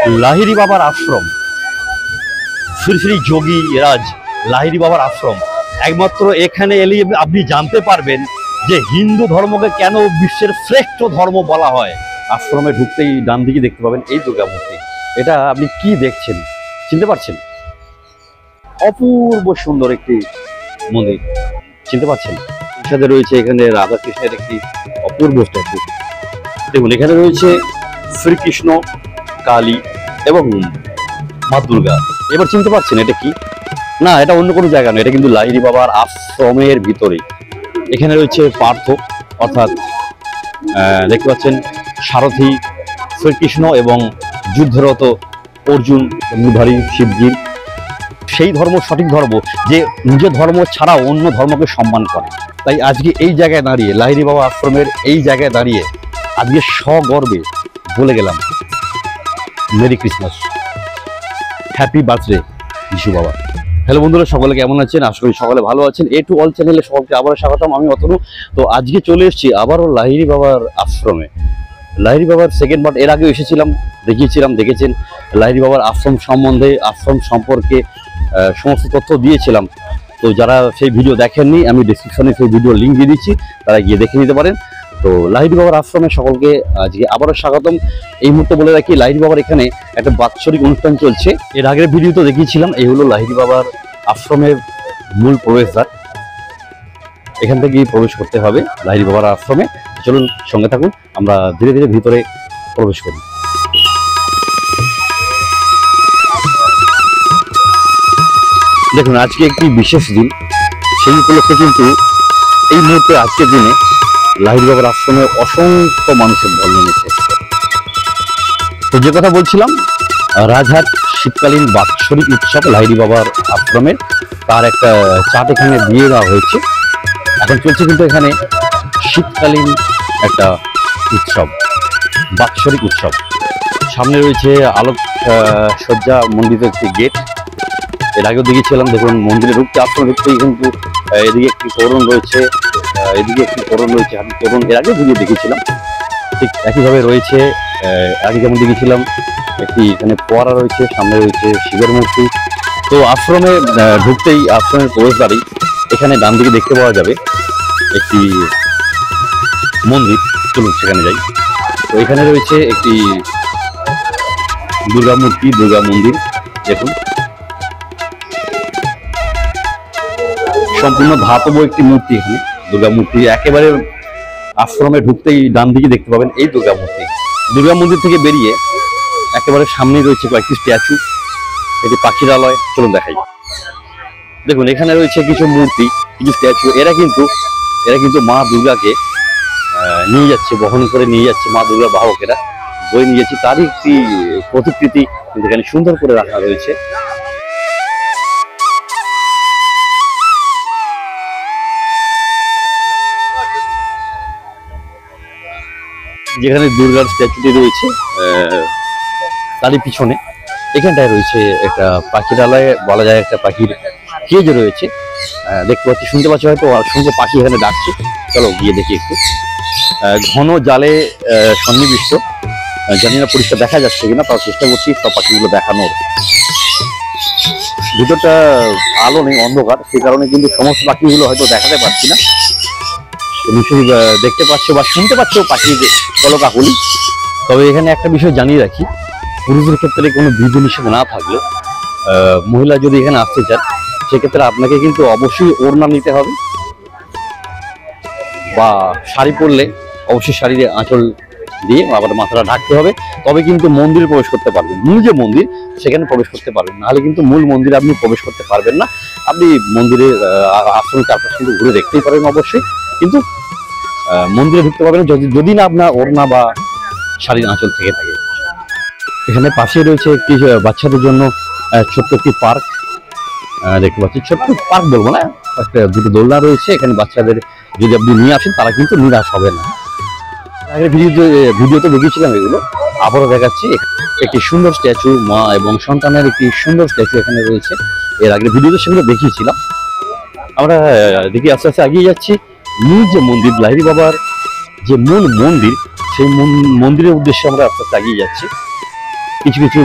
লাহিড়ী বাবার আশ্রম, শ্রী শ্রী যোগী রাজ লাহিড়ী বাবার আশ্রম। একমাত্র এখানে এলে আপনি জানতে পারবেন যে হিন্দু ধর্মকে কেন বিশ্বের শ্রেষ্ঠ ধর্ম বলা হয়। আশ্রমে ঢুকতেই ডান দিকে দেখতে পাবেন এই দুর্গা মূর্তি। এটা আপনি কি দেখছেন, চিনতে পারছেন? অপূর্ব সুন্দর একটি মন্দির, চিনতে পারছেন? এর সাথে রয়েছে এখানে রাধাকৃষ্ণের একটি অপূর্ব স্ট্যাচু। দেখুন এখানে রয়েছে শ্রীকৃষ্ণ, কালী এবং মা দুর্গা। এবার চিনতে পারছেন এটা কি? না, এটা অন্য কোনো জায়গা নয়, এটা কিন্তু লাহিড়ী বাবার আশ্রমের ভিতরে। এখানে রয়েছে পার্থ, অর্থাৎ দেখতে পাচ্ছেন সারথী শ্রীকৃষ্ণ এবং যুদ্ধরত অর্জুন মুধারী শিবজির। সেই ধর্ম সঠিক ধর্ম যে নিজের ধর্ম ছাড়া অন্য ধর্মকে সম্মান করে। তাই আজকে এই জায়গায় দাঁড়িয়ে, লাহিড়ী বাবা আশ্রমের এই জায়গায় দাঁড়িয়ে আজকে সগর্বে বলে গেলাম মেরি ক্রিসমাস, হ্যাপি বার্থডে যিশু বাবা। হ্যালো বন্ধুরা, সকলে কেমন আছেন? আশা করি সকলে ভালো আছেন। এ টু অল চ্যানেলে সকলকে আবারও স্বাগতম। আমি অতনু। তো আজকে চলে এসেছি আবারও লাহিড়ী বাবার আশ্রমে। লাহিড়ী বাবার সেকেন্ড পার্ট এর আগেও এসেছিলাম, দেখেছেন লাহিড়ী বাবার আশ্রম সম্বন্ধে, আশ্রম সম্পর্কে সমস্ত তথ্য দিয়েছিলাম। তো যারা সেই ভিডিও দেখেননি, আমি ডিসক্রিপশনে সেই ভিডিও লিঙ্ক দিয়ে দিচ্ছি, তারা গিয়ে দেখে নিতে পারেন। তো লাহিড়ী বাবার আশ্রমে সকলকে আজকে আবারও স্বাগতম। এই মুহূর্তে বলে রাখি, লাহিড়ী বাবার এখানে একটা বাৎসরিক অনুষ্ঠান চলছে। এর আগের ভিডিও তো দেখিয়েছিলাম। এই হলো লাহিড়ী বাবার আশ্রমের মূল প্রবেশদ্বার। এখান থেকে প্রবেশ করতে হবে লাহিড়ী বাবার আশ্রমে। চলুন সঙ্গে থাকুন, আমরা ধীরে ধীরে ভিতরে প্রবেশ করি। দেখুন আজকে একটি বিশেষ দিন, সেই উপলক্ষে কিন্তু এই মুহূর্তে আজকের দিনে লাহিড়ী বাবার আশ্রমে অসংখ্য মানুষের ঢল নেমেছে। তো যে কথা বলছিলাম, রাজহাট শীতকালীন বাৎসরিক উৎসব লাহিড়ী বাবার আশ্রমের, তার একটা চার্ট এখানে দিয়ে দেওয়া হয়েছে। এখন চলছে কিন্তু এখানে শীতকালীন একটা উৎসব, বাৎসরিক উৎসব। সামনে রয়েছে আলোক সজ্জা মন্ডিত একটি গেট। এর আগেও দেখেছিলাম। দেখুন মন্দিরে ঢুকতে, আশ্রমে ঢুকতেই কিন্তু এদিকে একটি তোরণ রয়েছে, এদিকে একটি তোরণ রয়েছে, হাতি তোরণ। এর আগেও ভিডিও দেখেছিলাম। ঠিক একইভাবে রয়েছে, আগে যেমন দেখেছিলাম একটি এখানে ফোয়ারা রয়েছে, সামনে রয়েছে শিবের মূর্তি। তো আশ্রমে ঢুকতেই, আশ্রমের প্রবেশদ্বারেই এখানে ডান দিকে দেখতে পাওয়া যাবে একটি মন্দির। চলুন সেখানে যাই। তো এখানে রয়েছে একটি দুর্গা মূর্তি, দুর্গা মন্দির। দেখুন সম্পূর্ণ ধাতব একটি মূর্তি। এখানে দুর্গা মূর্তি একেবারে আশ্রমে ঢুকতেই ডান দিকে দেখতে পাবেন এই দুর্গা মূর্তি। দুর্গা মন্দির থেকে বেরিয়ে একেবারে সামনেই রয়েছে কয়েকটি স্ট্যাচু, একটি পাখিরালয়। চলুন দেখাই। দেখুন এখানে রয়েছে কিছু মূর্তি, কিছু স্ট্যাচু। এরা কিন্তু মা দুর্গাকে নিয়ে যাচ্ছে, বহন করে নিয়ে যাচ্ছে। মা দুর্গার বাহকেরা বয়ে নিয়ে যাচ্ছে, তারই একটি প্রতিকৃতি কিন্তু এখানে সুন্দর করে রাখা রয়েছে। যেখানে দুর্গার স্ট্যাচুটি রয়েছে তারই পিছনে এখানটায় রয়েছে একটা পাখিরালয় বলা যায়, একটা পাখির কেজ রয়েছে। দেখতে পাচ্ছি, শুনতে পাচ্ছি হয়তো অসংখ্য পাখি এখানে ডাকছে। চলো গিয়ে দেখি একটু। ঘন জালে সন্নিবিষ্ট, জানি না পরিষ্কার দেখা যাচ্ছে কিনা, তাও চেষ্টা করছি সব পাখিগুলো দেখানোর। ভিতরটা আলো নেই, অন্ধকার, সেই কারণে কিন্তু সমস্ত পাখিগুলো হয়তো দেখাতে পারছি না। নিশ্চয়ই দেখতে পাচ্ছ বা শুনতে পাচ্ছ পাখির কলকাকলি। তবে এখানে একটা বিষয় জানিয়ে রাখি, পুরুষদের ক্ষেত্রে কোনো বিধিনিষেধ না থাকলেও মহিলা যদি এখানে আসতে চান, সেক্ষেত্রে আপনাকে কিন্তু অবশ্যই ওড়না নিতে হবে, বা শাড়ি পরলে অবশ্যই শাড়ির আঁচল দিয়ে আবার মাথাটা ঢাকতে হবে। তবে কিন্তু মন্দিরে প্রবেশ করতে পারবেন। মূল যে মন্দির সেখানে প্রবেশ করতে পারবেন, নাহলে কিন্তু মূল মন্দিরে আপনি প্রবেশ করতে পারবেন না। আপনি মন্দিরের আশ্রমের চারপাশ কিন্তু ঘুরে দেখতেই পারবেন অবশ্যই, কিন্তু মন্দিরে ঢুকতে পারবেন যদি না আপনার ওড়না বা শাড়ির আঁচল থেকে থাকে। এখানে পাশে রয়েছে একটি বাচ্চাদের জন্য ছোট্ট একটি পার্ক দেখতে পাচ্ছি। ছোট্ট পার্ক বলবো না, একটা দুটো দোলনা রয়েছে। এখানে বাচ্চাদের যদি আপনি নিয়ে আসেন, তারা কিন্তু নিরাশ হবে না। আগের ভিডিওতে দেখেছিলাম, এগুলো আবারও দেখাচ্ছি। একটি সুন্দর স্ট্যাচু, মা এবং সন্তানের একটি সুন্দর স্ট্যাচু এখানে রয়েছে। এর আগের ভিডিওতে সেগুলো দেখিয়েছিলাম। আমরা দেখি আস্তে আস্তে এগিয়ে যাচ্ছি। মূল যে মন্দির, লাহিড়ী বাবার যে মূল মন্দির, সেই মন্দিরের উদ্দেশ্যে আমরা আস্তে আস্তে এগিয়ে যাচ্ছি। কিছু কিছু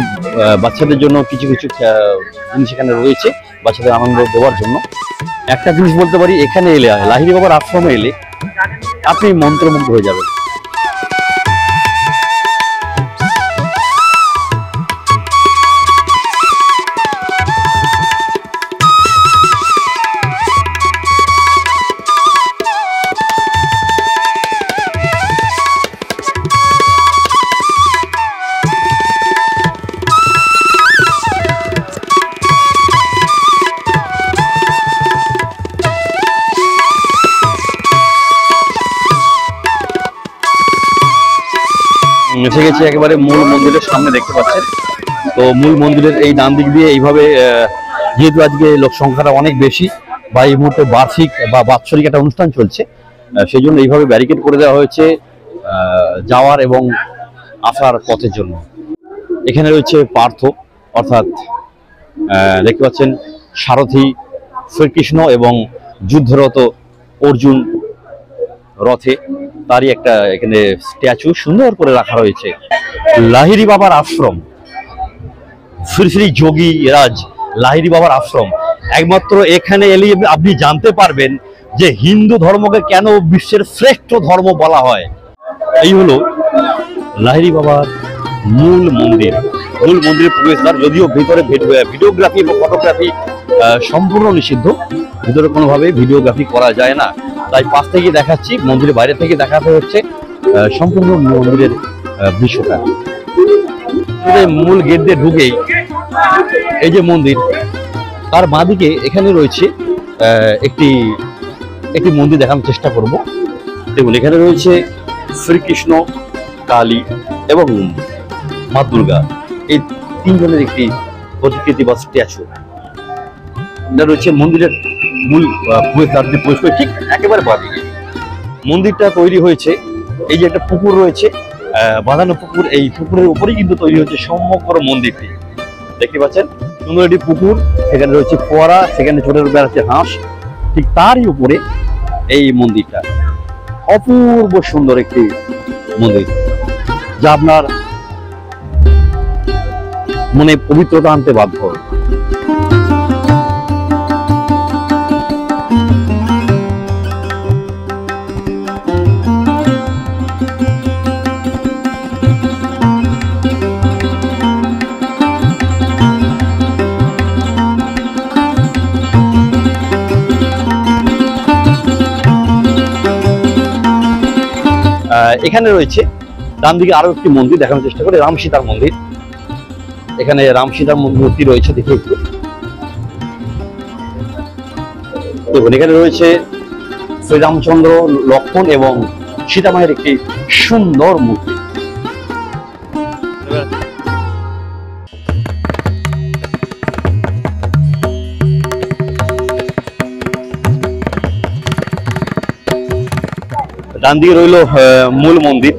বাচ্চাদের জন্য কিছু কিছু জিনিস এখানে রয়েছে বাচ্চাদের আনন্দ দেওয়ার জন্য। একটা জিনিস বলতে পারি, এখানে এলে লাহিড়ী বাবার আশ্রমে এলে আপনি মন্ত্রমুগ্ধ হয়ে যাবেন। এসে গেছি একেবারে মূল মন্দিরের সামনে, দেখতে পাচ্ছেন। তো মূল মন্দিরের এই ডান দিক দিয়ে এইভাবে, যেহেতু আজকে লোক সংখ্যাটা অনেক বেশি বা এই মুহূর্তে বার্ষিক বা বাৎসরিক একটা অনুষ্ঠান চলছে, সেই জন্য এইভাবে ব্যারিকেড করে দেওয়া হয়েছে যাওয়ার এবং আসার পথের জন্য। এখানে রয়েছে পার্থ, অর্থাৎ দেখতে পাচ্ছেন সারথী শ্রীকৃষ্ণ এবং যুদ্ধরত অর্জুন রথে, তারই একটা এখানে স্ট্যাচু সুন্দর করে রাখা রয়েছে। লাহিড়ী বাবার আশ্রম, শ্রী শ্রী যোগী রাজ লাহিড়ী বাবার আশ্রম, একমাত্র এখানে এলে আপনি জানতে পারবেন যে হিন্দু ধর্মকে কেন বিশ্বের শ্রেষ্ঠ ধর্ম বলা হয়। এই হলো লাহিড়ী বাবার মূল মন্দির। মূল মন্দিরের প্রবেশদ্বার, যদিও ভিতরে ভিডিওগ্রাফি এবং ফটোগ্রাফি সম্পূর্ণ নিষিদ্ধ, ভিতরে কোনোভাবে ভিডিওগ্রাফি করা যায় না, তাই পাশ থেকে দেখাচ্ছি। মন্দিরের বাইরে থেকে দেখাতে হচ্ছে সম্পূর্ণ মন্দিরের দৃশ্যটা। মূল গেট দিয়ে ঢুকেই এই যে মন্দির, তার বাঁদিকে এখানে রয়েছে একটি একটি মন্দির দেখানোর চেষ্টা করব। দেখুন, এখানে রয়েছে শ্রীকৃষ্ণ, কালী এবং মা দুর্গা, এই তিনজনের একটি প্রতিকৃতি বা স্ট্যাচু। এটা রয়েছে মন্দিরের মূল প্রবেশ ঠিক একেবারে বাঁদিকে। মন্দিরটা তৈরি হয়েছে, এই যে একটা পুকুর রয়েছে, বাঁধানো পুকুর, এই পুকুরের উপরেই কিন্তু তৈরি হয়েছে সমগ্র মন্দিরটি। দেখতে পাচ্ছেন সুন্দর একটি পুকুর, সেখানে রয়েছে ফোয়ারা, সেখানে ছোট বেড়াচ্ছে হাঁস, ঠিক তারই উপরে এই মন্দিরটা। অপূর্ব সুন্দর একটি মন্দির, যা আপনার মনে পবিত্রতা আনতে বাধ্য। এখানে রয়েছে ডান দিকে আরো একটি মন্দির দেখানোর চেষ্টা করে, রাম সীতার মন্দির। এখানে রাম সীতার মূর্তি রয়েছে, দেখে একটু দেখুন। এখানে রয়েছে শ্রীরামচন্দ্র, লক্ষ্মণ এবং সীতা মায়ের একটি সুন্দর মূর্তি। ডান দিকে রইল মূল মন্দির।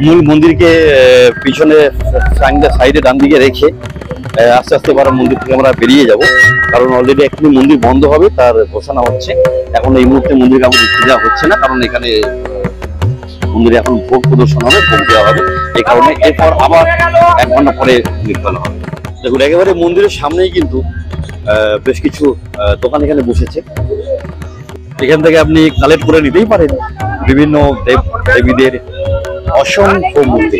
মূল মন্দিরকে পিছনে সাইডে ডান দিকে রেখে আস্তে আস্তে এবার মন্দির থেকে আমরা বেরিয়ে যাব, কারণ অলরেডি একটি মন্দির বন্ধ হবে তার ঘোষণা হচ্ছে। এখন এই মুহূর্তে মন্দিরকে আমাদের ঢুকতে দেওয়া হচ্ছে না, কারণ এখানে মন্দিরে এখন ভোগ প্রদর্শন হবে, ভোগ দেওয়া হবে। এই কারণে এরপর আবার 1 ঘন্টা পরে নির্মাণ হবে। দেখুন, একেবারে মন্দিরের সামনেই কিন্তু বেশ কিছু দোকান এখানে বসেছে। এখান থেকে আপনি কালেক্ট করে নিতেই পারেন বিভিন্ন দেব দেবীদের অসংখ্য মূর্তি।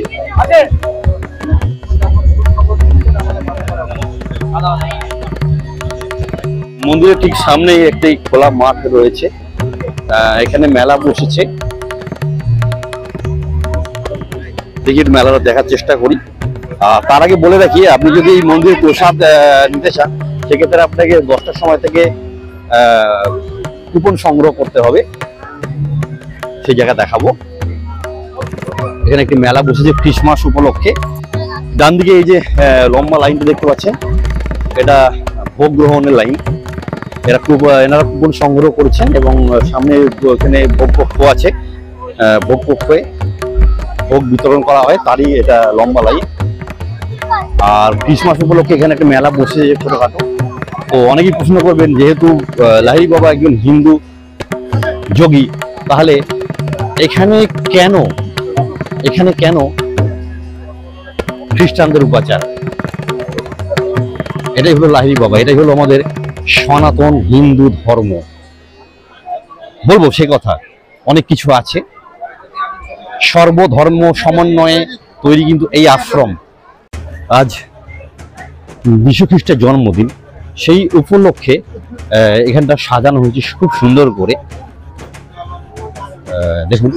মন্দিরের ঠিক সামনেই একটি খোলা মাঠ রয়েছে, এখানে মেলা বসেছে। টিকিট মেলাটা দেখার চেষ্টা করি। তার আগে বলে রাখি, আপনি যদি এই মন্দিরের প্রসাদ নিতে চান, সেক্ষেত্রে আপনাকে 10টার সময় থেকে কুপন সংগ্রহ করতে হবে, সেই জায়গা দেখাবো। এখানে একটি মেলা বসেছে ক্রিসমাস উপলক্ষে। ডান দিকে এই যে লম্বা লাইনটা দেখতে পাচ্ছেন, এটা ভোগ গ্রহণের লাইন। এনারা কুপন সংগ্রহ করেছেন এবং সামনে এখানে ভোগ কক্ষ আছে, ভোগ কক্ষে ভোগ বিতরণ করা হয়, তারই এটা লম্বা লাইন। আর ক্রিসমাস উপলক্ষে এখানে একটা মেলা বসেছে ছোটখাটো। তো অনেকেই প্রশ্ন করবেন, যেহেতু লাহিড়ী বাবা একজন হিন্দু যোগী, তাহলে এখানে কেন খ্রিস্টানদের উপাচার। এটাই হলো লাহিড়ী বাবা, এটাই হলো আমাদের সনাতন হিন্দু ধর্ম। বলবো সে কথা, অনেক কিছু আছে। সর্বধর্ম সমন্বয়ে তৈরি কিন্তু এই আশ্রম। আজ যীশু খ্রিস্টের জন্মদিন, সেই উপলক্ষে এখানটা সাজানো হয়েছে খুব সুন্দর করে। দেখুন,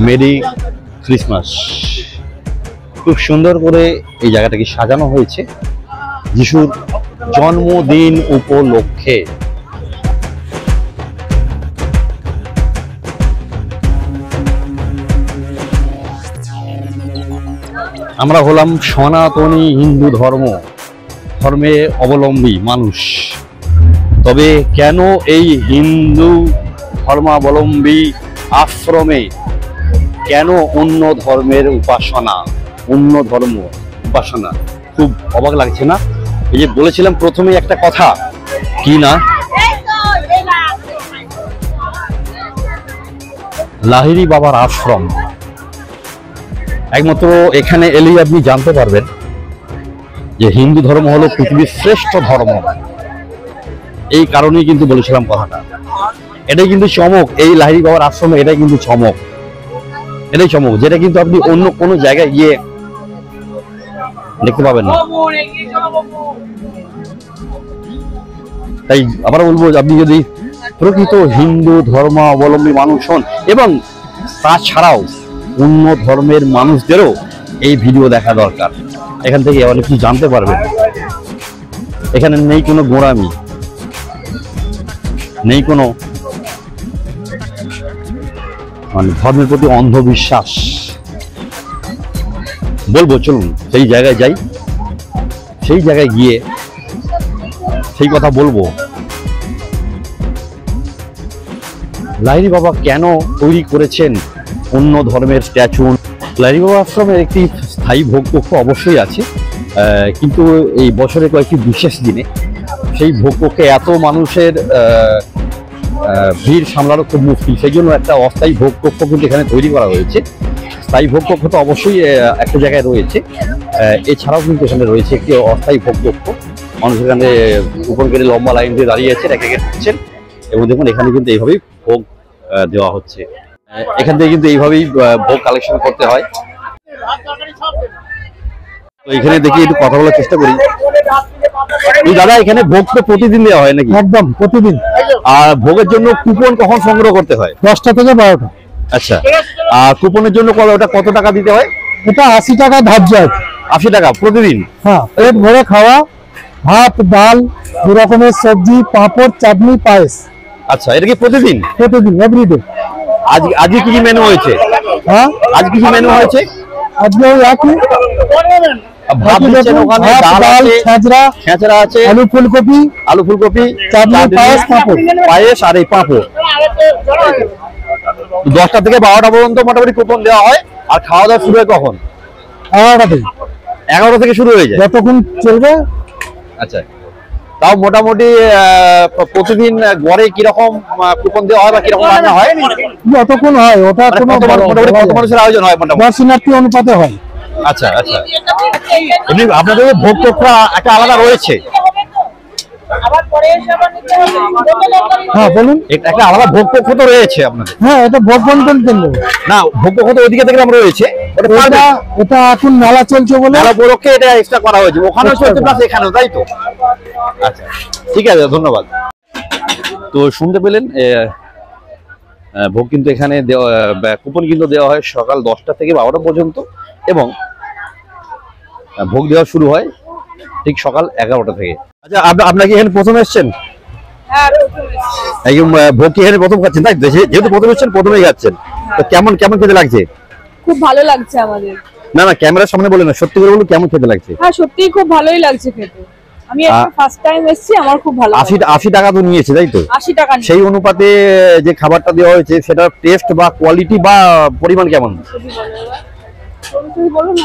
মেরি ক্রিসমাস, খুব সুন্দর করে এই জায়গাটাকে সাজানো হয়েছে যিশুর জন্মদিন উপলক্ষে। আমরা হলাম সনাতনী হিন্দু ধর্মে অবলম্বী মানুষ। তবে কেন এই হিন্দু ধর্মাবলম্বী আশ্রমে কেন অন্য ধর্মের উপাসনা, অন্য ধর্ম উপাসনা? খুব অবাক লাগছে না? এই যে বলেছিলাম প্রথমে একটা কথা, কি না, লাহিড়ী বাবার আশ্রম। একমাত্র এখানে এলেই আপনি জানতে পারবেন যে হিন্দু ধর্ম হলো পৃথিবীর শ্রেষ্ঠ ধর্ম। এই কারণেই কিন্তু বলেছিলাম কথাটা। এটাই কিন্তু চমক, এই লাহিড়ী বাবার আশ্রমে এটাই কিন্তু চমক, এটাই চমক, যেটা কিন্তু আপনি অন্য কোনো জায়গায় গিয়ে দেখতে পাবেন না। তাই আবার বলবো, আপনি যদি প্রকৃত হিন্দু ধর্মাবলম্বী মানুষ হন, এবং তাছাড়াও অন্য ধর্মের মানুষদেরও এই ভিডিও দেখা দরকার। এখান থেকে অনেক কিছু জানতে পারবেন। এখানে নেই কোনো গোঁড়ামি, নেই কোনো মানে ধর্মের প্রতি অন্ধবিশ্বাস। বলবো চলুন সেই জায়গায় যাই, সেই জায়গায় গিয়ে সেই কথা বলবো। লাহিড়ী বাবা কেন তৈরি করেছেন অন্য ধর্মের স্ট্যাচু? লাহিড়ী বাবা আশ্রমের একটি স্থায়ী ভোগকক্ষ অবশ্যই আছে, কিন্তু এই বছরে কয়েকটি বিশেষ দিনে সেই ভোগকক্ষে এত মানুষের ভিড় সামলানো খুব মুশকিল। সেই জন্য একটা অস্থায়ী ভোগকক্ষ কিন্তু এখানে তৈরি করা হয়েছে। স্থায়ী ভোগকক্ষ তো অবশ্যই একটা জায়গায় রয়েছে, এছাড়াও কিন্তু এখানে রয়েছে একটি অস্থায়ী ভোগকক্ষ। মানুষ এখানে উপর গেটে লম্বা লাইন দিয়ে দাঁড়িয়ে আছে, একে একে ঢুকছেন, এবং দেখুন এখানে কিন্তু এইভাবেই ভোগ দেওয়া হচ্ছে। এখান থেকে কিন্তু এইভাবেই ভোগ কালেকশন করতে হয়। তো এখানে দেখি একটু কথা বলার চেষ্টা করি। দাদা, এখানে ভোগ তো প্রতিদিন দেওয়া হয় নাকি? একদম প্রতিদিন। আর ভোগের জন্য কুপন কখন সংগ্রহ করতে হয়? 10টা থেকে 12টা। আচ্ছা, আর কুপনের জন্য ওটা কত টাকা দিতে হয়? এটা 80 টাকা ধার্য আছে। 80 টাকা প্রতিদিন? হ্যাঁ, পেট ভরে খাওয়া, ভাত, ডাল, 2 রকমের সবজি, পাঁপড়, চাটনি, পায়েস। আচ্ছা, এটা কি প্রতিদিন? প্রতিদিন, এভরিডে। আজকে কি কি মেনু হয়েছে? হ্যাঁ, আজকে কি মেনু হয়েছে? আজকে একই ভাত দিচ্ছেন ওখানে, ডাল, খেঁচড়া আছে, আলু ফুলকপি, চাটনি, পায়েস আর এই পাঁপড়। 10টা থেকে 12টা পর্যন্ত মোটামুটি কুপন দেওয়া হয়। আর খাওয়া দাওয়া শুরু হয় কখন? 11টা থেকে। 11টা থেকে শুরু হয়ে যায়, যতক্ষণ চলবে। আচ্ছা, তাও মোটামুটি প্রতিদিন গড়ে কিরকম কুপন দেওয়া হয় বা কিরকম রান্না হয়? যতক্ষণ হয় ওটা কোনো মোটামুটি কত মানুষের আয়োজন হয়? মোটামুটি দর্শনার্থী অনুপাতে হয়। আচ্ছা আচ্ছা, এমনি আপনাদের ভোগ কক্ষ একটা আলাদা রয়েছে? হ্যাঁ বলুন। একটা আলাদা ভোগ কক্ষ তো রয়েছে আপনাদের? হ্যাঁ, এটা ভোগ বন্টন কেন্দ্র না, ভোগ কক্ষ তো ওইদিকে দেখলাম রয়েছে। এটা এখন মেলা চলছে বলে মেলা উপলক্ষে এটা এক্সট্রা করা হয়েছে, ওখানেও চলছে প্লাস এখানেও, তাই তো? আচ্ছা, ঠিক আছে, ধন্যবাদ। তো শুনতে পেলেন, ভোগ কিন্তু এখানে কুপন কিন্তু দেওয়া হয় সকাল 10টা থেকে 12টা পর্যন্ত, এবং ভোগ দেওয়া শুরু হয় ঠিক সকাল 11টা থেকে। আচ্ছা, আপনারা কি এখানে প্রথম এসেছেন? ভোগ কি এখানে প্রথম খাচ্ছেন? তাই যেহেতু প্রথম এসেছেন প্রথমেই খাচ্ছেন, তো কেমন খেতে লাগছে? খুব ভালো লাগছে আমাদের। না, ক্যামেরার সামনে বলেন না, সত্যি করে বলুন কেমন খেতে লাগছে? হ্যাঁ, সত্যিই খুব ভালোই লাগছে খেতে। আমি ফার্স্ট টাইম এসেছি, আমার খুব ভালো লাগছে। 80 টাকা তো নিয়েছে, তাই তো? 80 টাকা। সেই অনুপাতে যে খাবারটা দেওয়া হয়েছে সেটার টেস্ট বা কোয়ালিটি বা পরিমাণ কেমন?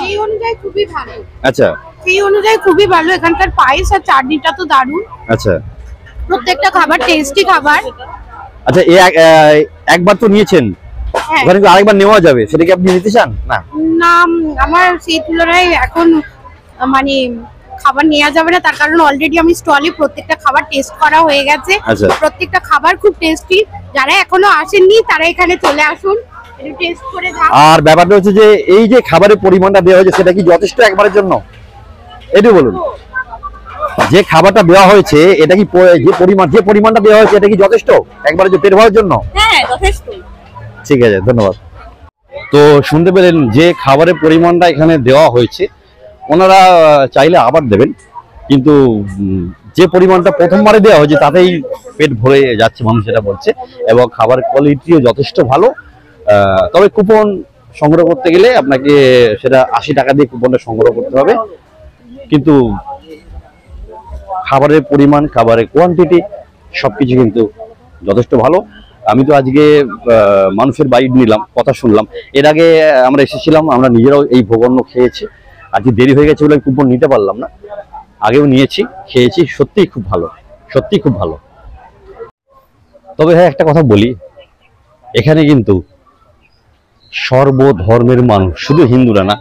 এই অনুযায়ী খুবই ভালো। আচ্ছা, সেই অনুযায়ী খুবই ভালো। এখানকার পায়েস আর চাটনিটা তো দারুণ। আচ্ছা, প্রত্যেকটা খাবার টেস্টি খাবার। আচ্ছা, একবার তো নিয়েছেন, হ্যাঁ। ওখানে কি আরেকবার নেওয়া যাবে, সেটা কি আপনি নিতে চান? না, না, আমার সেই তুলনায় এখন মানে খাবার নেওয়া যাবে না, তার কারণ অলরেডি আমি স্টলে প্রত্যেকটা খাবার টেস্ট করা হয়ে গেছে। আচ্ছা। প্রত্যেকটা খাবার খুব টেস্টি। যারা এখনো আসেননি তারা এখানে চলে আসুন, একটু টেস্ট করে যান। আর ব্যাপারটা হচ্ছে যে এই যে খাবারের পরিমাণটা দেওয়া হয়েছে সেটা কি যথেষ্ট একবারের জন্য, এটাই বলুন। যে খাবারটা দেওয়া হয়েছে এটা কি যে পরিমাণটা দেওয়া হয়েছে এটা কি যথেষ্ট একবারে যে পেট ভরার জন্য? হ্যাঁ, যথেষ্ট। ঠিক আছে, ধন্যবাদ। তো শুনতে পেলেন যে খাবারের পরিমাণটা এখানে দেওয়া হয়েছে, ওনারা চাইলে আবার দেবেন, কিন্তু যে পরিমাণটা প্রথমবারে দেওয়া হয়েছে তাতেই পেট ভরে যাচ্ছে মানুষ, এটা বলছে। এবং খাবার কোয়ালিটিও যথেষ্ট ভালো। তবে কুপন সংগ্রহ করতে গেলে আপনাকে সেটা 80 টাকা দিয়ে কুপনটা সংগ্রহ করতে হবে, কিন্তু খাবারের পরিমাণ, খাবারের কোয়ান্টিটি সবকিছু কিন্তু যথেষ্ট ভালো। আমি তো আজকে মানুষের বাইট নিলাম, কথা শুনলাম। এর আগে আমরা এসেছিলাম, আমরা নিজেরাও এই ভোগান্ন খেয়েছি। আজকে দেরি হয়ে গেছে বলে কুপন নিতে পারলাম না, আগেও নিয়েছি, খেয়েছি, সত্যিই খুব ভালো, সত্যিই খুব ভালো। তবে হ্যাঁ, একটা কথা বলি, এখানে কিন্তু সর্বধর্মের মানুষ, শুধু হিন্দুরা না,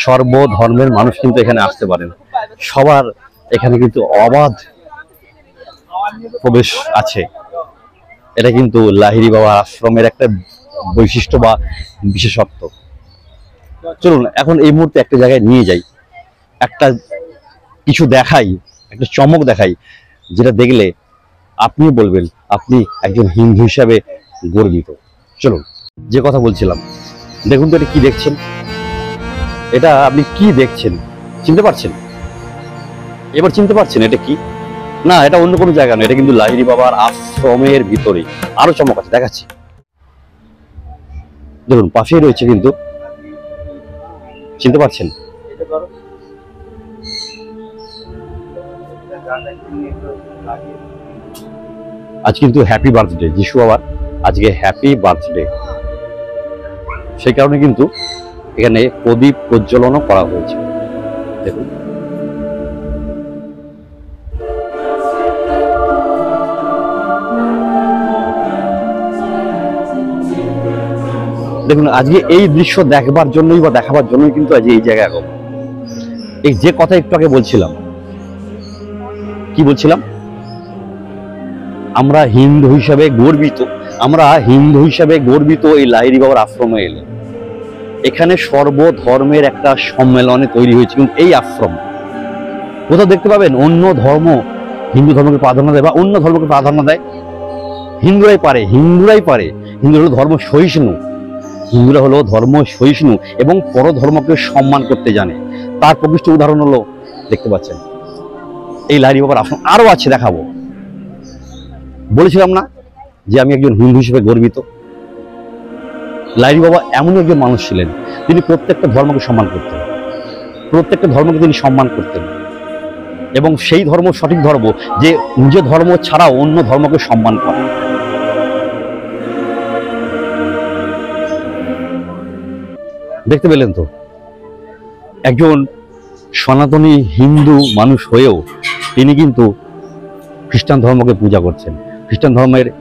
সর্বধর্মের মানুষ কিন্তু এখানে আসতে পারেন। সবার এখানে কিন্তু অবাধ প্রবেশ আছে। এটা কিন্তু লাহিড়ী বাবা আশ্রমের একটা বৈশিষ্ট্য বা বিশেষত্ব। চলুন এখন এই মুহূর্তে একটা জায়গায় নিয়ে যাই, একটা কিছু দেখাই, একটা চমক দেখাই, যেটা দেখলে আপনি বলবেন আপনি একজন হিন্দু হিসাবে গর্বিত। চলুন, যে কথা বলছিলাম, দেখুন তো এটা কি দেখছেন, এটা আপনি কি দেখছেন, চিনতে পারছেন? এবার চিনতে পারছেন এটা কি? না, এটা অন্য কোনো জায়গা নয়, এটা কিন্তু লাহিড়ী বাবার আশ্রমের ভিতরে। আরো চমক আছে, দেখাচ্ছি। দেখুন পাশেই রয়েছে, কিন্তু চিনতে পারছেন? আজ কিন্তু হ্যাপি বার্থডে যিশু বাবার, আজকে হ্যাপি বার্থডে। সেই কারণে কিন্তু এখানে প্রদীপ প্রজ্বলনও করা হয়েছে। দেখুন, দেখুন আজকে এই দৃশ্য দেখবার জন্যই বা দেখাবার জন্যই কিন্তু আজ এই জায়গায় আগমন। এই যে কথা একটু আগে বলছিলাম, কি বলছিলাম, আমরা হিন্দু হিসাবে গর্বিত, আমরা হিন্দু হিসাবে গর্বিত এই লাহিড়ী বাবার আশ্রমে এলে। এখানে সর্বধর্মের একটা সম্মেলনে তৈরি হয়েছে, কিন্তু এই আশ্রম কোথাও দেখতে পাবেন অন্য ধর্ম হিন্দু ধর্মকে প্রাধান্য দেয় বা অন্য ধর্মকে প্রাধান্য দেয়? হিন্দুরাই পারে, হিন্দুরা হলো ধর্ম সহিষ্ণু, হিন্দুরা হলো ধর্ম সহিষ্ণু এবং পরধর্মকে সম্মান করতে জানে। তার প্রকৃষ্ট উদাহরণ হলো, দেখতে পাচ্ছেন এই লাহিড়ী বাবার আশ্রম। আরো আছে, দেখাবো। বলেছিলাম না যে আমি একজন হিন্দু হিসেবে গর্বিত? লাহিড়ী বাবা এমন একজন মানুষ ছিলেন, তিনি প্রত্যেকটা ধর্মকে সম্মান করতেন, প্রত্যেকটা ধর্মকে তিনি সম্মান করতেন, এবং সেই ধর্ম সঠিক ধর্ম যে নিজের ধর্ম ছাড়াও অন্য ধর্মকে সম্মান করে। দেখতে পেলেন তো, একজন সনাতনী হিন্দু মানুষ হয়েও তিনি কিন্তু খ্রিস্টান ধর্মকে পূজা করছেন, খ্রিস্টান ধর্মকে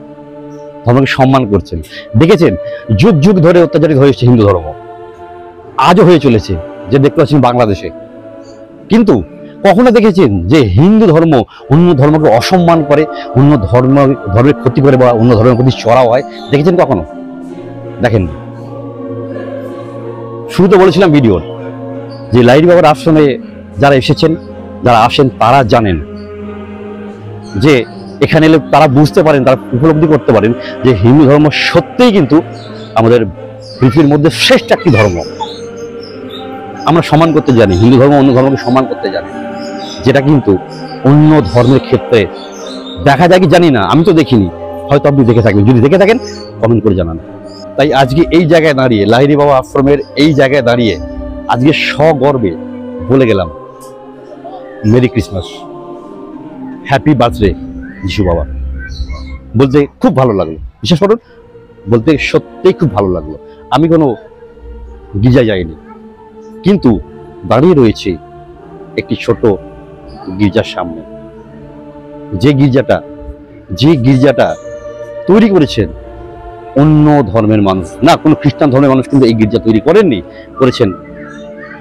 সম্মান করছেন। দেখেছেন যুগ যুগ ধরে অত্যাচারিত হয়েছে হিন্দু ধর্ম, আজও হয়ে চলেছে, যে দেখতে পাচ্ছেন বাংলাদেশে। কিন্তু কখনো দেখেছেন যে হিন্দু ধর্ম অন্য ধর্মকে অসম্মান করে, অন্য ধর্মের ক্ষতি করে বা অন্য ধর্মের প্রতি চড়াও হয়? দেখেছেন কখনো? দেখেন। শুরুতে বলেছিলাম ভিডিওর যে লাহিড়ী বাবার আশ্রমে যারা এসেছেন, যারা আসেন, তারা জানেন যে এখানে এলে তারা বুঝতে পারেন, তারা উপলব্ধি করতে পারেন যে হিন্দু ধর্ম সত্যিই কিন্তু আমাদের পৃথিবীর মধ্যে শ্রেষ্ঠ একটি ধর্ম। আমরা সম্মান করতে জানি, হিন্দু ধর্ম অন্য ধর্মকে সম্মান করতে জানি, যেটা কিন্তু অন্য ধর্মের ক্ষেত্রে দেখা যায় কি জানি না, আমি তো দেখিনি, হয়তো আপনি দেখে থাকবেন। যদি দেখে থাকেন কমেন্ট করে জানান। তাই আজকে এই জায়গায় দাঁড়িয়ে, লাহিড়ী বাবা আশ্রমের এই জায়গায় দাঁড়িয়ে আজকে সগর্বে বলে গেলাম মেরি ক্রিসমাস, হ্যাপি বার্থডে যিশু বাবা। বলতে খুব ভালো লাগলো, বিশ্বাস করুন, বলতে সত্যিই খুব ভালো লাগলো। আমি কোনো গির্জায় যাইনি, কিন্তু দাঁড়িয়ে রয়েছে একটি ছোট গির্জার সামনে, যে গির্জাটা তৈরি করেছেন অন্য ধর্মের মানুষ না, কোনো খ্রিস্টান ধর্মের মানুষ কিন্তু এই গির্জা তৈরি করেননি, করেছেন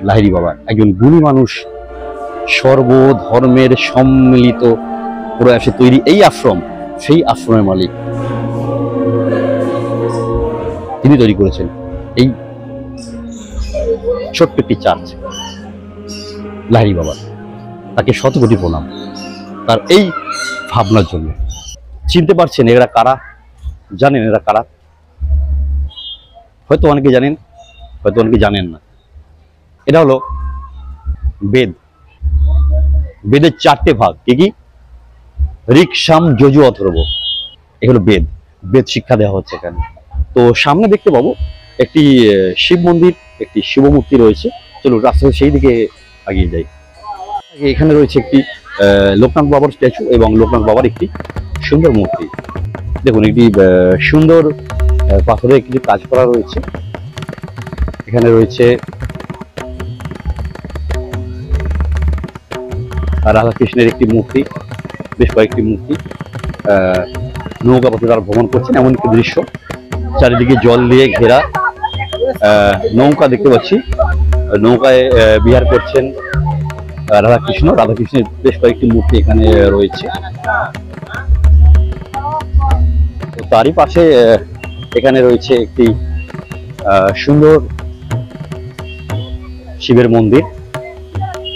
লাহিড়ী বাবা, একজন গুণী মানুষ, সর্বধর্মের সম্মিলিত প্রয়াসে তৈরি এই আশ্রম, সেই আশ্রমের মালিক তিনি তৈরি করেছেন এই ছোট্ট একটি চার্চ লাহিড়ী বাবা। তাকে শত কোটি প্রণাম তার এই ভাবনার জন্য। চিনতে পারছেন এরা কারা? জানেন এরা কারা? হয়তো অনেকে জানেন, হয়তো অনেকে জানেন না। এটা হলো বেদ। বেদের 4টে ভাগ, কি কি? ঋক, সাম, যজু, অথর্ব। এ হলো বেদ। বেদ শিক্ষা দেওয়া হচ্ছে এখানে। তো সামনে দেখতে পাবো একটি শিব মন্দির, একটি শিব মূর্তি রয়েছে। চলো রাস্তা সেই দিকে এগিয়ে যাই। এখানে রয়েছে একটি লোকনাথ বাবার স্ট্যাচু এবং লোকনাথ বাবার একটি সুন্দর মূর্তি। দেখুন একটি সুন্দর পাথরে কিছু কাজ করা রয়েছে। এখানে রয়েছে রাধাকৃষ্ণের একটি মূর্তি, বেশ কয়েকটি মূর্তি। নৌকা পথে তারা ভ্রমণ করছেন এমন একটি দৃশ্য। চারিদিকে জল দিয়ে ঘেরা নৌকা দেখতে পাচ্ছি। নৌকায় বিহার করছেন রাধাকৃষ্ণ। রাধাকৃষ্ণের বেশ কয়েকটি মূর্তি এখানে রয়েছে। তারই পাশে এখানে রয়েছে একটি সুন্দর শিবের মন্দির।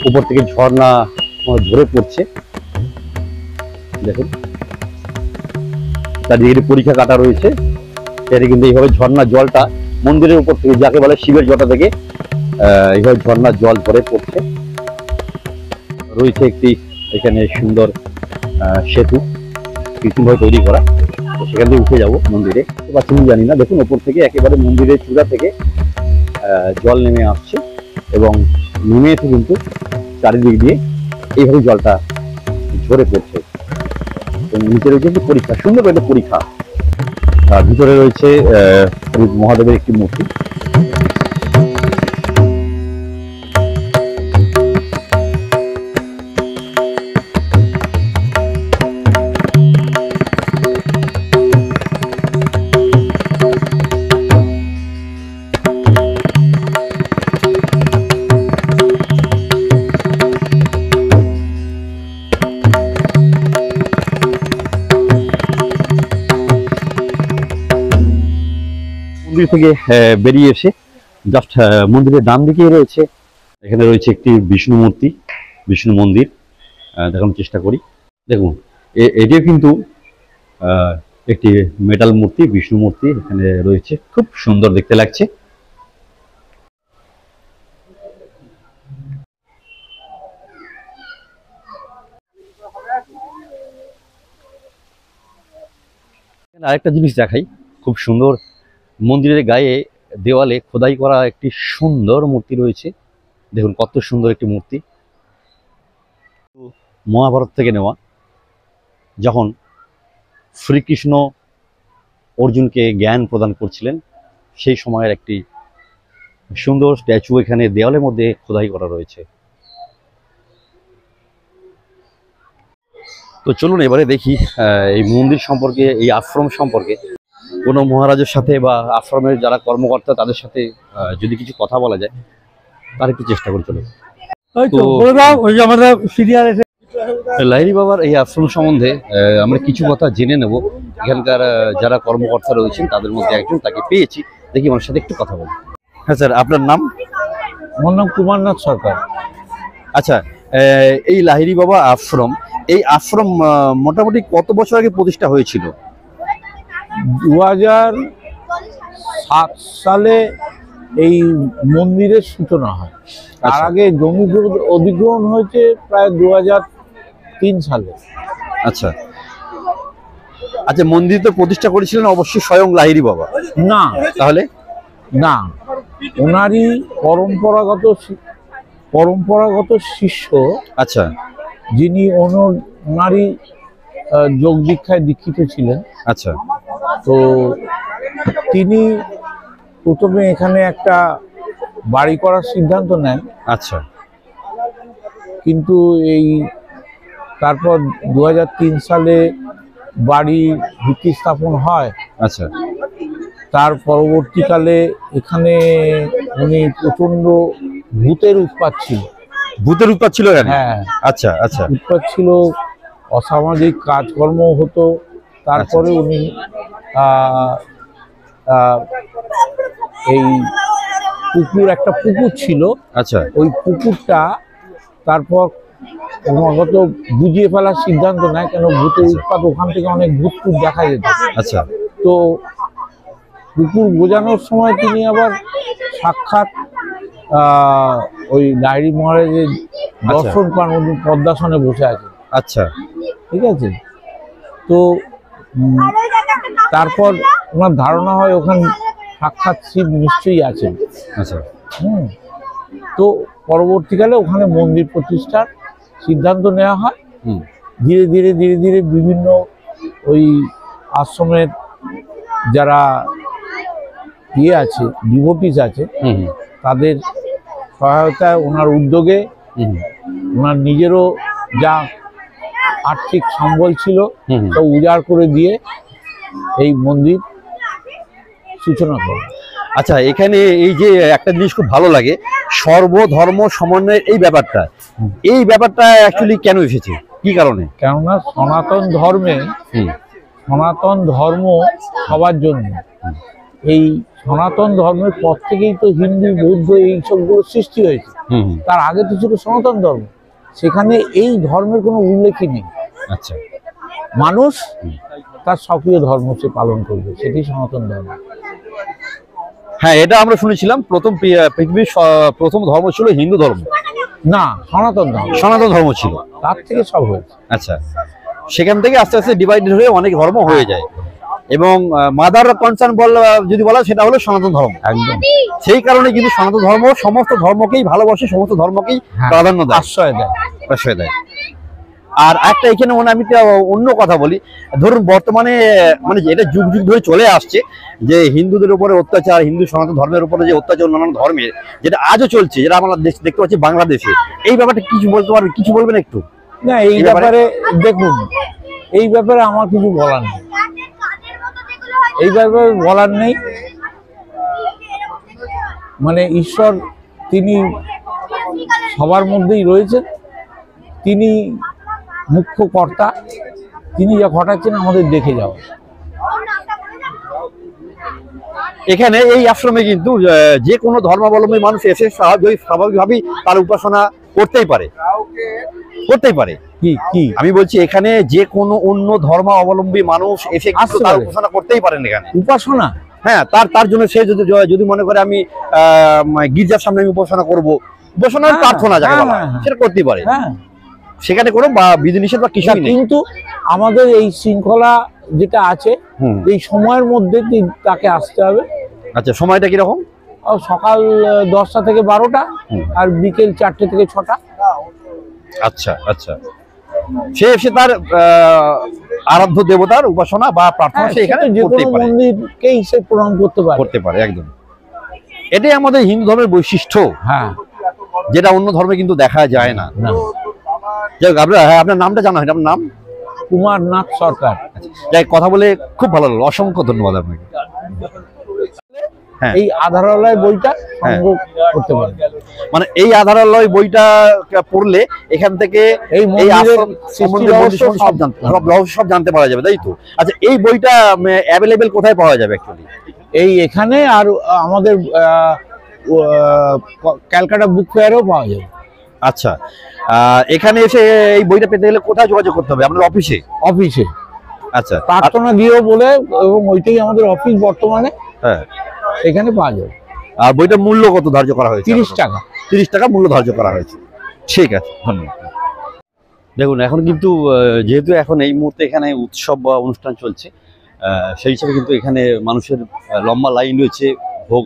উপর থেকে ঝর্ণা ঝরে পড়ছে, দেখুন। চারদিকে পরীক্ষা কাটা রয়েছে, সেটা কিন্তু এইভাবে ঝর্ণার জলটা মন্দিরের উপর থেকে, যাকে বলে শিবের জটা থেকে এইভাবে ঝর্ণার জল ঝরে পড়ছে। রয়েছে একটি এখানে সুন্দর সেতু, কৃত্রিমভাবে তৈরি করা। তো সেখান থেকে উঠে যাবো মন্দিরে, পাচ্ছি জানি না। দেখুন ওপর থেকে একেবারে মন্দিরের চূড়া থেকে জল নেমে আসছে এবং নেমে এসে কিন্তু চারিদিক দিয়ে এইভাবে জলটা ঝরে পড়ছে। নিচে রয়েছে একটি পরীক্ষা, সুন্দর একটা পরীক্ষা। আর ভিতরে রয়েছে মহাদেবের একটি মূর্তি। মন্দির থেকে বেরিয়ে এসে জাস্ট মন্দিরের ডান দিকেই রয়েছে, এখানে রয়েছে একটি বিষ্ণু মূর্তি, বিষ্ণু মন্দির। দেখানোর চেষ্টা করি। দেখুন এটিও কিন্তু একটি মেটাল মূর্তি, বিষ্ণু মূর্তি এখানে রয়েছে, খুব সুন্দর দেখতে লাগছে। আরেকটা জিনিস দেখাই, খুব সুন্দর। মন্দিরের গায়ে দেওয়ালে খোদাই করা একটি সুন্দর মূর্তি রয়েছে। দেখুন কত সুন্দর একটি মূর্তি, মহাভারত থেকে নেওয়া। যখন শ্রীকৃষ্ণ অর্জুনকে জ্ঞান প্রদান করছিলেন সেই সময়ের একটি সুন্দর স্ট্যাচু এখানে দেওয়ালের মধ্যে খোদাই করা রয়েছে। তো চলুন এবারে দেখি এই মন্দির সম্পর্কে, এই আশ্রম সম্পর্কে। কোনো মহারাজের সাথে বা আশ্রমের যারা কর্মকর্তা তাদের সাথে যদি কিছু কথা বলা যায় তার একটু চেষ্টা করে। চলুন লাহিড়ী বাবার এই আশ্রম সম্বন্ধে আমরা কিছু কথা জেনে নেব। এখানকার যারা কর্মকর্তা রয়েছেন তাদের মধ্যে একজন, তাকে পেয়েছি, দেখি আমার সাথে একটু কথা বলি। হ্যাঁ স্যার, আপনার নাম? আমার নাম কুমারনাথ সরকার। আচ্ছা, এই লাহিড়ী বাবা আশ্রম, এই আশ্রম মোটামুটি কত বছর আগে প্রতিষ্ঠা হয়েছিল? 2007 সালে এই মন্দিরের সূচনা হয়। তার আগে জমি অধিগ্রহণ হয়েছে প্রায় 2003 সালে। আচ্ছা আচ্ছা, মন্দির তো প্রতিষ্ঠা করেছিলেন অবশ্যই স্বয়ং লাহিড়ী বাবা? না, তাহলে? না, ওনারই পরম্পরাগত শিষ্য। আচ্ছা, যিনি ওনারই যোগ দীক্ষায় দীক্ষিত ছিলেন। আচ্ছা, তো তিনি প্রথমে এখানে একটা বাড়ি করার সিদ্ধান্ত নেন। আচ্ছা, কিন্তু তারপর 2003 সালে বাড়ি ভিত্তি স্থাপন হয়। আচ্ছা, তার পরবর্তীকালে এখানে উনি প্রচন্ড ভূতের উৎপাত ছিল। ভূতের উৎপাত ছিল এখানে? হ্যাঁ, আচ্ছা আচ্ছা। উৎপাত ছিল, অসামাজিক কাজকর্ম হতো। তারপরে উনি এই একটা পুকুর ছিল, আচ্ছা ওই পুকুরটা তারপর ক্রমাগত বুঝিয়ে ফেলার সিদ্ধান্ত নেয়, কেন ভূতের উৎপাত ওখান থেকে অনেক ভূত দেখা যেত। আচ্ছা। তো পুকুর বোঝানোর সময় তিনি আবার সাক্ষাৎ ওই লাহিড়ী মহারাজের দর্শন পান, উনি পদ্মাসনে বসে আছে। আচ্ছা, ঠিক আছে। তো তারপর ওনার ধারণা হয় ওখানে সাক্ষাৎ শিব নিশ্চয়ই আছেন। আচ্ছা। তো পরবর্তীকালে ওখানে মন্দির প্রতিষ্ঠার সিদ্ধান্ত নেওয়া হয়। ধীরে ধীরে ধীরে ধীরে বিভিন্ন ওই আশ্রমের যারা আছে, ডিভোটিস আছে, তাদের সহায়তায়, ওনার উদ্যোগে, ওনার নিজেরও যা আর্থিক সম্বল ছিল তা উজাড় করে দিয়ে এই মন্দির সূচনা করে। আচ্ছা, এখানে এই যে একটা জিনিস খুব ভালো লাগে, সর্বধর্ম সমন্বয়ের এই ব্যাপারটা অ্যাকচুয়ালি কেন এসেছে, কি কারণে? কেননা সনাতন ধর্ম সবার জন্য। এই সনাতন ধর্মের পর থেকেই তো হিন্দু, বৌদ্ধ এই সবগুলো সৃষ্টি হয়েছে। তার আগে তো ছিল সনাতন ধর্ম, সেখানে এই ধর্মের কোনো উল্লেখই নেই। আচ্ছা, মানুষ তার স্বকীয় ধর্ম সে পালন করবে, সেটি সনাতন ধর্ম। হ্যাঁ, এটা আমরা শুনেছিলাম পৃথিবীর প্রথম ধর্ম ছিল হিন্দু ধর্ম, না সনাতন ধর্ম ছিল, তার থেকে সব হয়েছে। আচ্ছা, সেখান থেকে আস্তে আস্তে ডিভাইডেড হয়ে অনেক ধর্ম হয়ে যায়, এবং মাদার কনসার্ন যদি বলা সেটা হলো সনাতন ধর্ম। একদম, সেই কারণে কিন্তু সনাতন ধর্ম সমস্ত ধর্মকেই ভালোবাসে, সমস্ত ধর্মকেই প্রাধান্য দেয়, আশ্রয় দেয়। আর একটা এখানে আমি অন্য কথা বলি, ধরুন বর্তমানে মানে এটা যুগ যুগ ধরে চলে আসছে যে হিন্দুদের উপরে অত্যাচার, হিন্দু সনাতন ধর্মের উপরে যে অত্যাচার অন্যান্য ধর্মের, যেটা আজও চলছে, যেটা আমরা দেখতে পাচ্ছি বাংলাদেশে, এই ব্যাপারটা কিছু বলতে পারবেন, কিছু বলবেন একটু? না, এই ব্যাপারে দেখুন, এই ব্যাপারে আমার কিছু বলার নেই, এই ব্যাপারে বলার নেই। মানে ঈশ্বর তিনি সবার মধ্যেই রয়েছেন, তিনি মুখ্য কর্তা, তিনি যা ঘটাচ্ছেন আমাদের দেখে যাওয়া। এখানে এই আশ্রমে কিন্তু যে কোনো ধর্মাবলম্বী মানুষ এসে স্বাভাবিকভাবেই তার উপাসনা করতেই পারে। কি আমি বলছি, এখানে যে কোনো অন্য ধর্মাবলম্বী মানুষ এসে তার উপাসনা করতেই পারেন এখানে। উপাসনা? হ্যাঁ, তার জন্য সে যদি মনে করে আমি গির্জার সামনে আমি উপাসনা করবো, উপাসনা প্রার্থনা যাকে বলা হয়, সেটা করতেই পারে। সেখানে কোনো বিধিনিষেধ বা কিছু নেই। কিন্তু আমাদের এই শৃঙ্খলা যেটা আছে, এই সময়ের মধ্যে তাকে আসতে হবে। আচ্ছা, সময়টা কিরকম? সকাল 10টা থেকে 12টা, আর বিকেল 4টে থেকে 6টা। আচ্ছা আচ্ছা, সে এসে তার আরাধ্য দেবতার উপাসনা বা প্রার্থনা সে এখানে করতেই পারে, মন্দিরকেই সে প্রণাম করতে পারে। একদম, এটাই আমাদের হিন্দু ধর্মের বৈশিষ্ট্য, যেটা অন্য ধর্মে কিন্তু দেখা যায় না। আপনার নামটা জানা হয়? আপনার নাম? কুমারনাথ সরকার। যাই, কথা বলে খুব ভালো লাগলো, অসংখ্য ধন্যবাদ আপনাকে। এই আধারালয় বইটা সংগ্রহ করতে পারেন, মানে এই আধারালয় বইটা পড়লে এখান থেকে এই সব জানতে পারা যাবে, তাই তো? আচ্ছা, এই বইটা অ্যাভেলেবেল কোথায় পাওয়া যাবে অ্যাকচুয়ালি? এই এখানে, আর আমাদের ক্যালকাটা বুক ফেয়ারেও পাওয়া যাবে। আচ্ছা, এখানে এসে এই বইটা পেতে গেলে কোথায় যোগাযোগ করতে হবে? আপনার অফিসে? আচ্ছা, প্রার্থনা গৃহ বলে, এবং ওইটাই আমাদের অফিস বর্তমানে। হ্যাঁ, এখানে পাওয়া যাবে। আর বইটার মূল্য কত ধার্য করা হয়েছে? 30 টাকা। 30 টাকা মূল্য ধার্য করা হয়েছে। ঠিক আছে, ধন্যবাদ। দেখুন, এখন কিন্তু যেহেতু এখন এই মুহূর্তে এখানে উৎসব বা অনুষ্ঠান চলছে, সেই হিসাবে কিন্তু এখানে মানুষের লম্বা লাইন রয়েছে ভোগ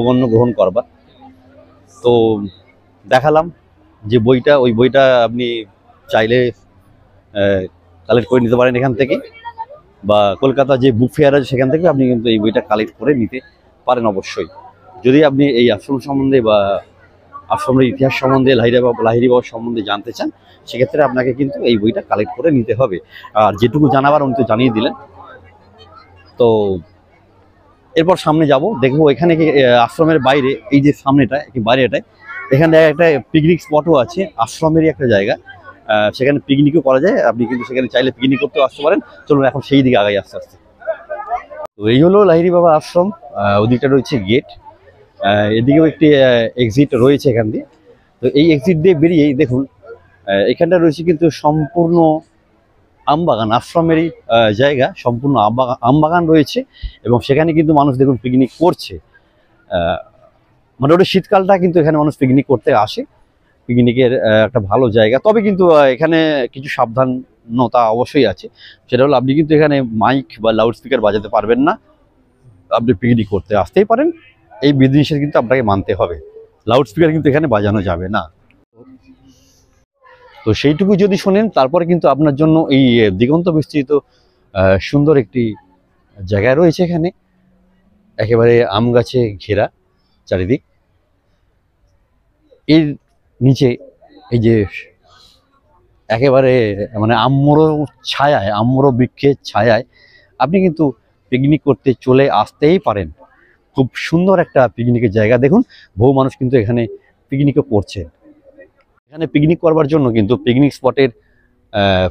অন্ন গ্রহণ করবার। তো দেখালাম যে বইটা, ওই বইটা আপনি চাইলে কালেক্ট করে নিতে পারেন এখান থেকে, বা কলকাতা যে বুক ফেয়ার আছে সেখান থেকে আপনি কিন্তু এই বইটা কালেক্ট করে নিতে পারেন অবশ্যই। যদি আপনি এই আশ্রম সম্বন্ধে বা আশ্রমের ইতিহাস সম্বন্ধে, লাহিড়ী বাবা সম্বন্ধে জানতে চান, সেক্ষেত্রে আপনাকে কিন্তু এই বইটা কালেক্ট করে নিতে হবে। আর যেটুকু জানাবার উনি তো জানিয়ে দিলেন। তো এরপর সামনে যাব, দেখবো এখানে কি আশ্রমের বাইরে এই যে সামনেটা কি বাইরেটায় এখানে একটা পিকনিক স্পটও আছে, আশ্রমেরই একটা জায়গা, সেখানে পিকনিকও করা যায়। আপনি কিন্তু সেখানে চাইলে পিকনিক করতেও আসতে পারেন। চলুন এখন সেই দিকে আগাই আস্তে আস্তে। তো এই হলো লাহিড়ী বাবা আশ্রম, ওদিকটা রয়েছে গেট, এদিকেও একটি এক্সিট রয়েছে এখান দিয়ে। তো এই এক্সিট দিয়ে বেরিয়েই দেখুন এখানটা রয়েছে কিন্তু সম্পূর্ণ আমবাগান, আশ্রমেরই জায়গা, সম্পূর্ণ আমবাগান রয়েছে এবং সেখানে কিন্তু মানুষ দেখুন পিকনিক করছে। মোটামুটি শীতকালটা কিন্তু এখানে মানুষ পিকনিক করতে আসে, পিকনিকের একটা ভালো জায়গা। তবে কিন্তু এখানে কিছু সাবধানতা অবশ্যই আছে, সেটা হলো আপনি কিন্তু এখানে মাইক বা লাউড স্পিকার বাজাতে পারবেন না। আপনি পিকনিক করতে আসতেই পারেন, এই বিধিনিষেধ কিন্তু আপনাকে মানতে হবে। লাউড স্পিকার কিন্তু এখানে বাজানো যাবে না। তো সেইটুকু যদি শোনেন তারপরে কিন্তু আপনার জন্য এই দিগন্ত বিস্তৃত সুন্দর একটি জায়গা রয়েছে এখানে, একেবারে আম গাছে ঘেরা চারিদিক। এর নিচে এই যে একেবারে মানে আম্র ছায়ায়, আম্র বৃক্ষের ছায়ায় আপনি কিন্তু পিকনিক করতে চলে আসতেই পারেন। খুব সুন্দর একটা পিকনিকের জায়গা। দেখুন বহু মানুষ কিন্তু এখানে পিকনিকও করছে। এখানে পিকনিক করবার জন্য কিন্তু পিকনিক স্পটের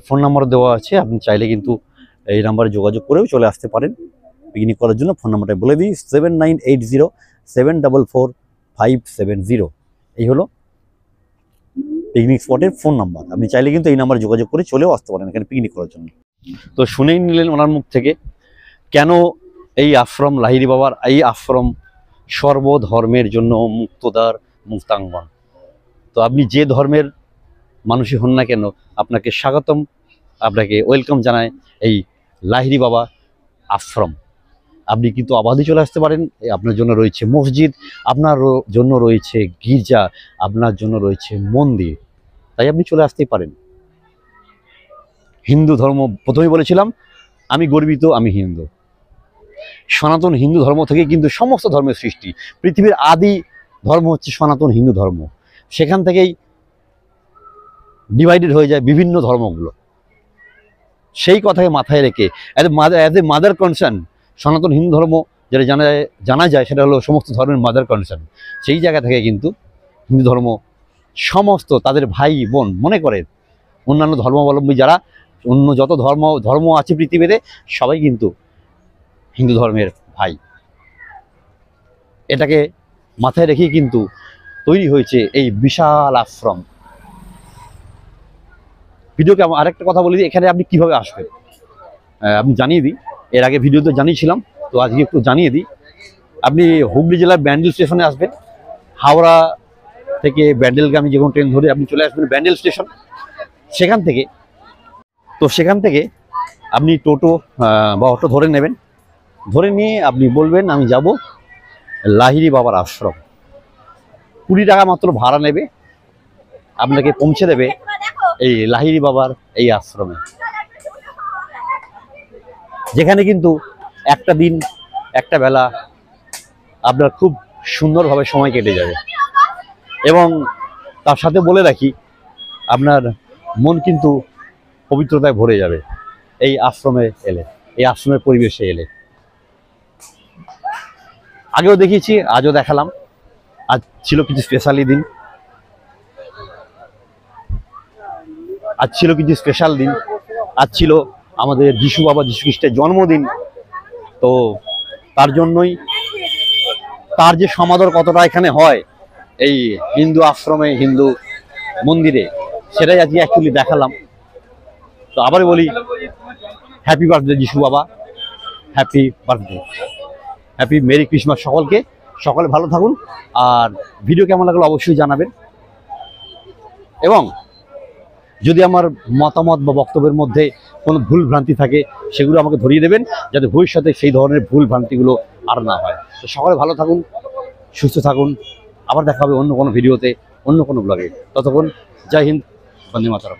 ফোন নাম্বার দেওয়া আছে, আপনি চাইলে কিন্তু এই নাম্বারে যোগাযোগ করেও চলে আসতে পারেন পিকনিক করার জন্য। ফোন নাম্বারটা বলে দিই 7980744570। এই হলো পিকনিক স্পটের ফোন নাম্বার, আপনি চাইলে কিন্তু এই নাম্বারে যোগাযোগ করে চলেও আসতে পারেন এখানে পিকনিক করার জন্য। তো শুনেই নিলেন ওনার মুখ থেকে কেন এই আশ্রম লাহিড়ী বাবার এই আশ্রম সর্বধর্মের জন্য মুক্তদ্বার, মুক্তাঙ্গন। তো আপনি যে ধর্মের মানুষই হন না কেন আপনাকে স্বাগতম, আপনাকে ওয়েলকাম জানায় এই লাহিড়ী বাবা আশ্রম। আপনি কিন্তু আবাদে চলে আসতে পারেন, আপনার জন্য রয়েছে মসজিদ, আপনার জন্য রয়েছে গির্জা, আপনার জন্য রয়েছে মন্দির, তাই আপনি চলে আসতেই পারেন। হিন্দু ধর্ম প্রথমেই বলেছিলাম আমি গর্বিত, আমি হিন্দু। সনাতন হিন্দু ধর্ম থেকে কিন্তু সমস্ত ধর্মের সৃষ্টি, পৃথিবীর আদি ধর্ম হচ্ছে সনাতন হিন্দু ধর্ম, সেখান থেকেই ডিভাইডেড হয়ে যায় বিভিন্ন ধর্মগুলো। সেই কথাকে মাথায় রেখে অ্যাজ এ মাদার কনসার্ন সনাতন হিন্দু ধর্ম যেটা জানা যায় সেটা হলো সমস্ত ধর্মের মাদার কনসার্ন। সেই জায়গা থেকে কিন্তু হিন্দু ধর্ম সমস্ত তাদের ভাই বোন মনে করে। অন্যান্য ধর্মাবলম্বী যারা অন্য যত ধর্ম আছে পৃথিবীতে সবাই কিন্তু হিন্দু ধর্মের ভাই। এটাকে মাথায় রেখেই কিন্তু তৈরি হয়েছে এই বিশাল আশ্রম। ভিডিওকে আরেকটা কথা বলি, এখানে আপনি কিভাবে আসবেন আপনি জানিয়ে দিই। এর আগে ভিডিওতে জানিয়েছিলাম, তো আজকে একটু জানিয়ে দিই। আপনি হুগলি জেলার ব্যান্ডেল স্টেশনে আসবেন, হাওড়া থেকে ব্যান্ডেলগামী যে কোনো ট্রেন ধরে আপনি চলে আসবেন ব্যান্ডেল স্টেশন। সেখান থেকে আপনি টোটো বা অটো ধরে নেবেন, ধরে নিয়ে আপনি বলবেন আমি যাব লাহিড়ী বাবার আশ্রম। 20 টাকা মাত্র ভাড়া নেবে, আপনাকে পৌঁছে দেবে এই লাহিড়ী বাবার এই আশ্রমে, যেখানে কিন্তু একটা দিন একটা বেলা আপনার খুব সুন্দরভাবে সময় কেটে যাবে। এবং তার সাথে বলে রাখি আপনার মন কিন্তু পবিত্রতায় ভরে যাবে এই আশ্রমে এলে, এই আশ্রমের পরিবেশে এলে। আগেও দেখিয়েছি, আজও দেখালাম। আজ ছিল কিছু স্পেশাল দিন, আজ ছিল আমাদের যিশু বাবা যিশু খ্রিস্টের জন্মদিন। তো তার জন্যই তার যে সমাদর কতটা এখানে হয় এই হিন্দু আশ্রমে, হিন্দু মন্দিরে, সেটাই আজকে অ্যাকচুয়ালি দেখালাম। তো আবার বলি হ্যাপি বার্থডে যিশু বাবা, happy birthday, happy merry Christmas সকলকে। সকলে ভালো থাকুন, আর ভিডিও কেমন লাগলো অবশ্যই জানাবেন। এবং যদি আমার মতামত বা বক্তব্যের মধ্যে কোনো ভুল ভ্রান্তি থাকে সেগুলো আমাকে ধরিয়ে দেবেন, যাতে ভবিষ্যতে সেই ধরনের ভুল ভ্রান্তিগুলো আর না হয়। তো সকলে ভালো থাকুন, সুস্থ থাকুন। আবার দেখা হবে অন্য কোনো ভিডিওতে, অন্য কোনো ব্লগে। ততক্ষণ জয় হিন্দ, বন্দে মাতরম।